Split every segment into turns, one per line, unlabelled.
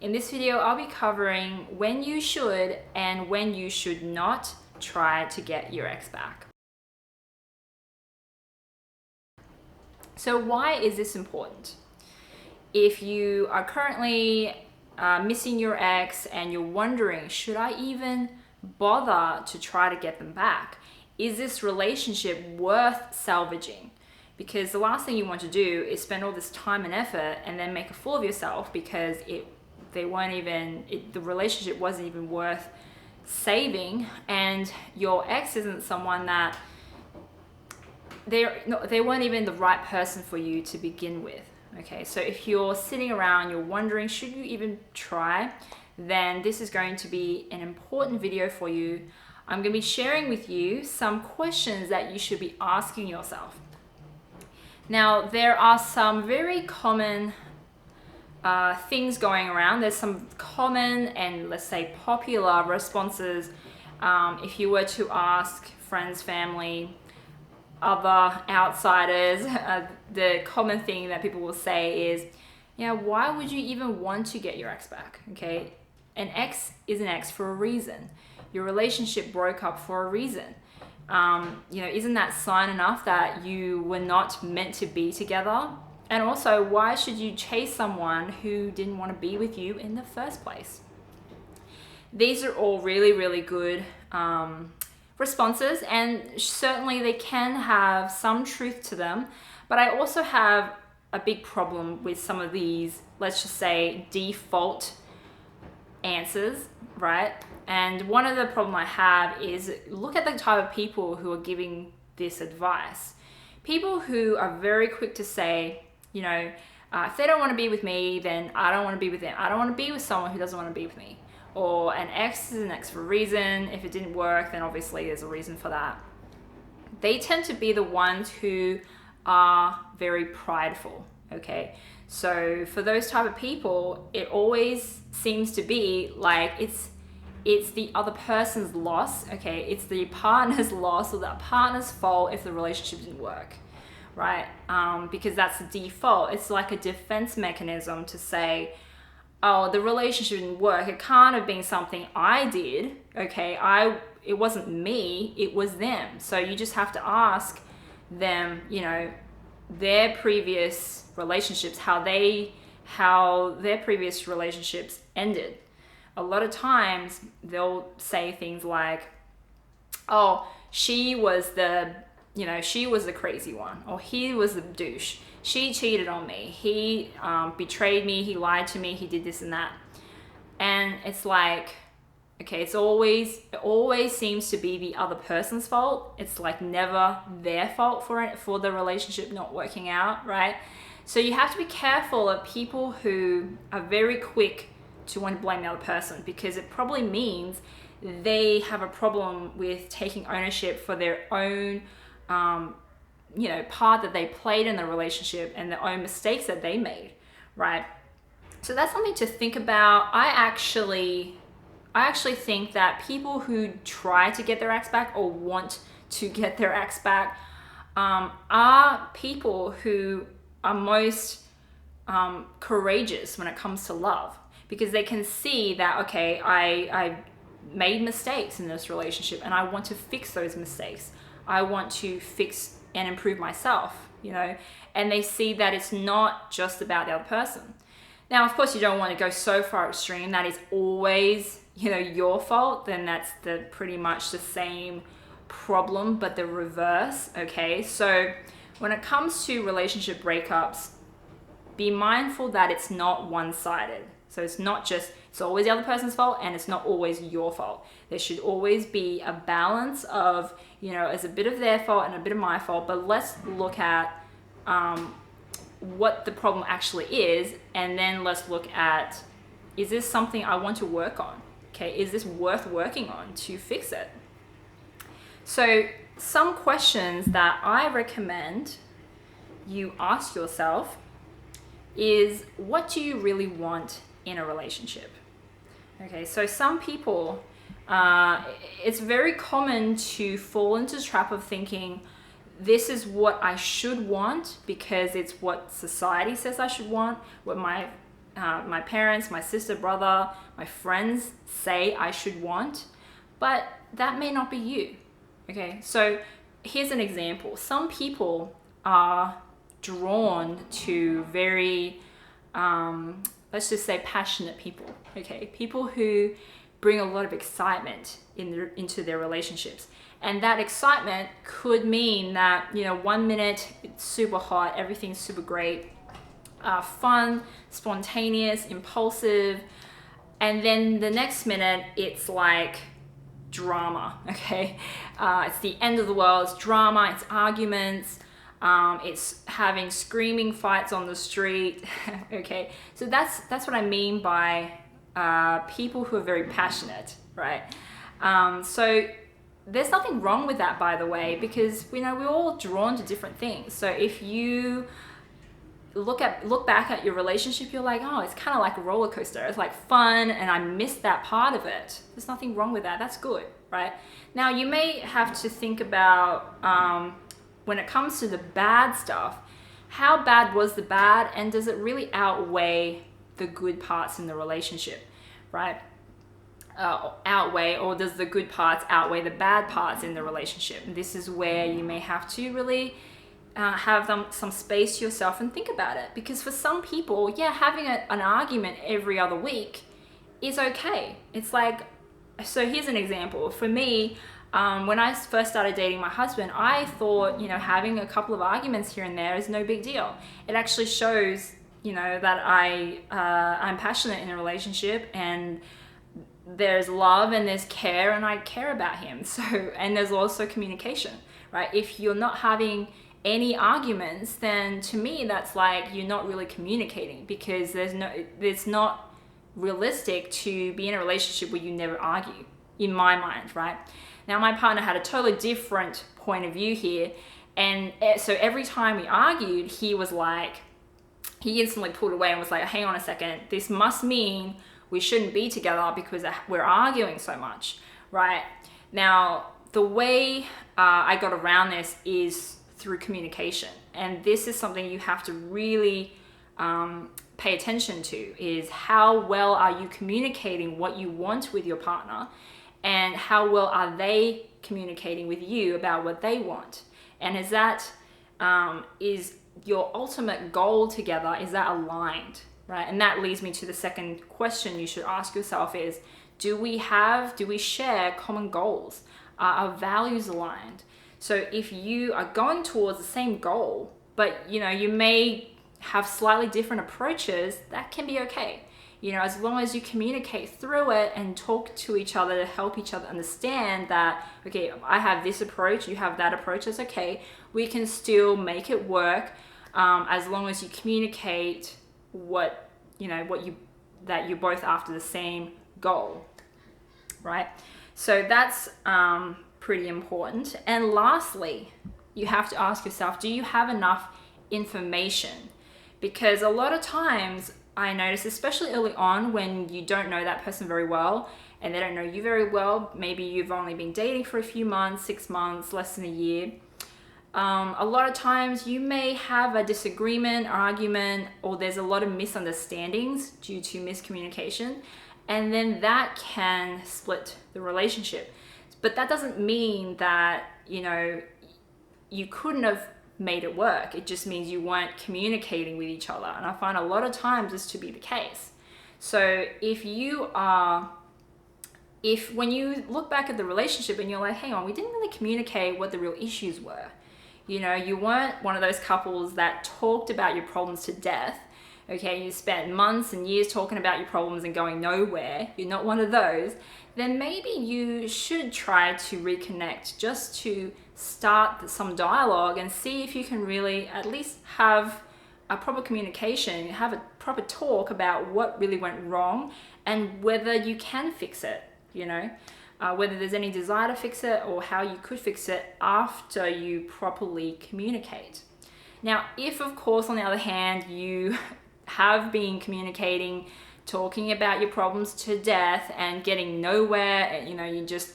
In this video, I'll be covering when you should and when you should not try to get your ex back. So why is this important? If you are currently missing your ex and you're wondering, should I even bother to try to get them back? Is this relationship worth salvaging? Because the last thing you want to do is spend all this time and effort and then make a fool of yourself because the relationship wasn't even worth saving, and your ex isn't someone that they weren't even the right person for you to begin with. Okay, so if you're sitting around, you're wondering, should you even try? Then this is going to be an important video for you. I'm going to be sharing with you some questions that you should be asking yourself. Now, there are some very common things going around. There's some common and, let's say, popular responses. If you were to ask friends, family, other outsiders, the common thing that people will say is, yeah, why would you even want to get your ex back? Okay, an ex is an ex for a reason. Your relationship broke up for a reason. Isn't that sign enough that you were not meant to be together? And also, why should you chase someone who didn't want to be with you in the first place? These are all really, really good responses, and certainly they can have some truth to them. But I also have a big problem with some of these, let's just say, default answers, right? And one of the problem I have is, look at the type of people who are giving this advice. People who are very quick to say, if they don't want to be with me, then I don't want to be with them. I don't want to be with someone who doesn't want to be with me. Or an ex is an ex for a reason. If it didn't work, then obviously there's a reason for that. They tend to be the ones who are very prideful, okay? So for those type of people, it always seems to be like it's the other person's loss, okay? It's the partner's loss or the partner's fault if the relationship didn't work, right? Because that's the default. It's like a defense mechanism to say, oh, the relationship didn't work. It can't have been something I did, okay? It wasn't me, it was them. So you just have to ask them, their previous relationships, how their previous relationships ended. A lot of times they'll say things like, oh, she was the crazy one, or he was the douche. She cheated on me. He betrayed me. He lied to me. He did this and that. And it's like, okay, it always seems to be the other person's fault. It's like never their fault for the relationship not working out, right? So you have to be careful of people who are very quick to want to blame the other person, because it probably means they have a problem with taking ownership for their own part that they played in the relationship and their own mistakes that they made, right? So that's something to think about. I actually think that people who try to get their ex back or want to get their ex back are people who are most courageous when it comes to love, because they can see that, okay, I made mistakes in this relationship and I want to fix those mistakes. I want to fix and improve myself, and they see that it's not just about the other person. Now, of course, you don't want to go so far extreme that it's always, your fault. Then that's pretty much the same problem, but the reverse, okay? So when it comes to relationship breakups, be mindful that it's not one-sided. So it's always the other person's fault, and it's not always your fault. There should always be a balance of, it's a bit of their fault and a bit of my fault, but let's look at what the problem actually is, and then let's look at, is this something I want to work on? Okay, is this worth working on to fix it? So some questions that I recommend you ask yourself is, what do you really want in a relationship? Okay, so some people, it's very common to fall into the trap of thinking, this is what I should want because it's what society says I should want, what my my parents, my sister, brother, my friends say I should want, but that may not be you. Okay, so here's an example. Some people are drawn to very, let's just say, passionate people. Okay, people who bring a lot of excitement into their relationships. And that excitement could mean that, 1 minute it's super hot, everything's super great, fun, spontaneous, impulsive. And then the next minute it's like drama, okay? It's the end of the world, it's drama, it's arguments, it's having screaming fights on the street, okay? So that's what I mean by people who are very passionate, right? So there's nothing wrong with that, by the way, because we're all drawn to different things. So if you look back at your relationship, you're like, oh, it's kind of like a roller coaster. It's like fun, and I missed that part of it. There's nothing wrong with that. That's good, right? Now, you may have to think about when it comes to the bad stuff, how bad was the bad, and does it really outweigh the good parts in the relationship, right? Or does the good parts outweigh the bad parts in the relationship? And this is where you may have to really have some space to yourself and think about it. Because for some people, having an argument every other week is okay. It's like, so here's an example. For me, when I first started dating my husband, I thought, having a couple of arguments here and there is no big deal. It actually shows, that I'm passionate in a relationship, and there's love and there's care, and I care about him. So, and there's also communication, right? If you're not having any arguments, then to me that's like you're not really communicating, because it's not realistic to be in a relationship where you never argue, in my mind, right? Now, my partner had a totally different point of view here, and so every time we argued, he instantly pulled away and was like, hang on a second, this must mean we shouldn't be together because we're arguing so much, right? Now, the way I got around this is through communication. And this is something you have to really pay attention to, is how well are you communicating what you want with your partner, and how well are they communicating with you about what they want? And is that, is your ultimate goal together, is that aligned? Right? And that leads me to the second question you should ask yourself is, do we share common goals? Are our values aligned? So if you are going towards the same goal, but you may have slightly different approaches, that can be okay. As long as you communicate through it and talk to each other to help each other understand that, okay, I have this approach, you have that approach, that's okay. We can still make it work, as long as you communicate that you're both after the same goal, right? So that's pretty important. And lastly, you have to ask yourself, do you have enough information? Because a lot of times I notice, especially early on when you don't know that person very well and they don't know you very well, maybe you've only been dating for a few months, 6 months, less than a year, a lot of times you may have a disagreement, argument, or there's a lot of misunderstandings due to miscommunication, and then that can split the relationship. But that doesn't mean that, you couldn't have made it work. It just means you weren't communicating with each other. And I find a lot of times this to be the case. So when you look back at the relationship and you're like, hang on, we didn't really communicate what the real issues were. You weren't one of those couples that talked about your problems to death. Okay, you spent months and years talking about your problems and going nowhere. You're not one of those. Then maybe you should try to reconnect, just to start some dialogue and see if you can really at least have a proper communication, have a proper talk about what really went wrong and whether you can fix it, whether there's any desire to fix it or how you could fix it after you properly communicate. Now, if of course, on the other hand, you have been communicating, talking about your problems to death and getting nowhere, you're just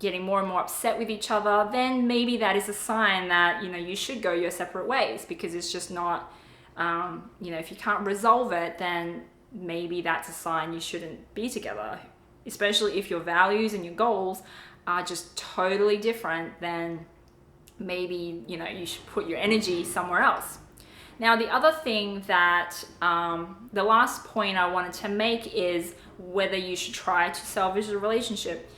getting more and more upset with each other, then maybe that is a sign that, you should go your separate ways, because it's just not If you can't resolve it, then maybe that's a sign you shouldn't be together, especially if your values and your goals are just totally different. Then maybe you should put your energy somewhere else. Now, the other thing that the last point I wanted to make is whether you should try to salvage the relationship,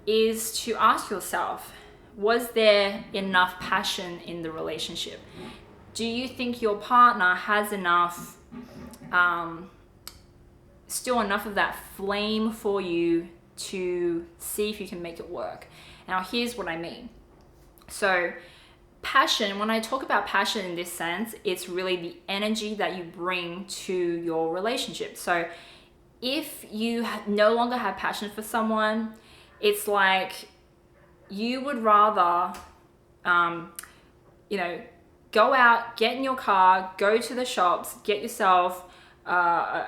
is to ask yourself, was there enough passion in the relationship? Do you think your partner has enough, still enough of that flame for you to see if you can make it work? Now, here's what I mean. So passion, when I talk about passion in this sense, it's really the energy that you bring to your relationship. So if you no longer have passion for someone, it's like you would rather, go out, get in your car, go to the shops, get yourself, a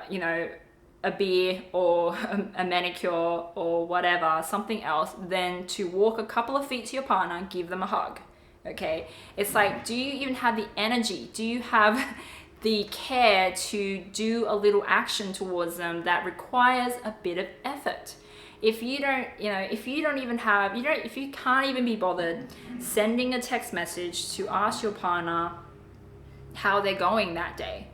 beer or a manicure or whatever, something else, than to walk a couple of feet to your partner, give them a hug. Okay, it's like, do you even have the energy? Do you have the care to do a little action towards them that requires a bit of effort? If you don't, if you can't even be bothered sending a text message to ask your partner how they're going that day,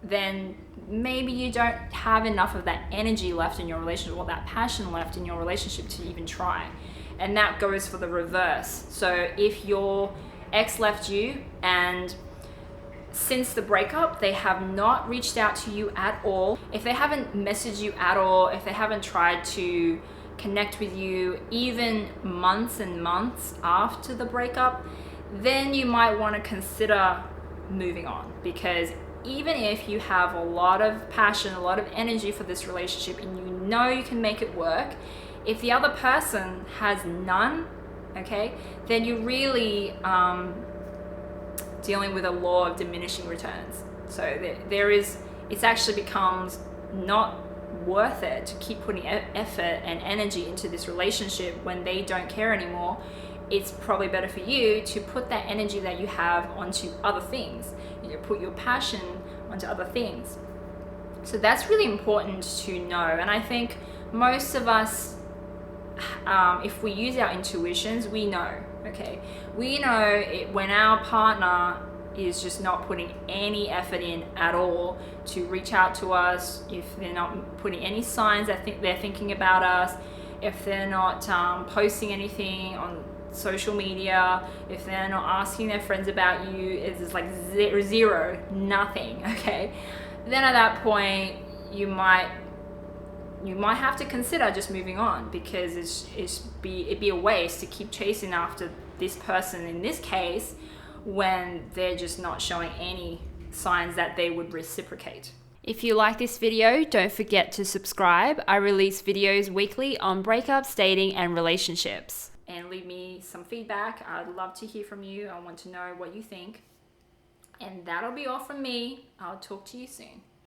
then maybe you don't have enough of that energy left in your relationship, or that passion left in your relationship to even try. And that goes for the reverse. So if your ex left you and since the breakup, they have not reached out to you at all, if they haven't messaged you at all, if they haven't tried to connect with you even months and months after the breakup, then you might want to consider moving on. Because even if you have a lot of passion, a lot of energy for this relationship, and you can make it work, if the other person has none, okay, then you really dealing with a law of diminishing returns. So it actually becomes not worth it to keep putting effort and energy into this relationship when they don't care anymore. It's probably better for you to put that energy that you have onto other things. Put your passion onto other things. So that's really important to know. And I think most of us, if we use our intuitions, we know. Okay, we know it when our partner is just not putting any effort in at all to reach out to us, if they're not putting any signs that they're thinking about us, if they're not posting anything on social media, if they're not asking their friends about you, it's like zero, nothing. Okay, then at that point you might have to consider just moving on, because it'd be a waste to keep chasing after this person in this case when they're just not showing any signs that they would reciprocate. If you like this video, don't forget to subscribe. I release videos weekly on breakups, dating, and relationships. And leave me some feedback. I'd love to hear from you. I want to know what you think. And that'll be all from me. I'll talk to you soon.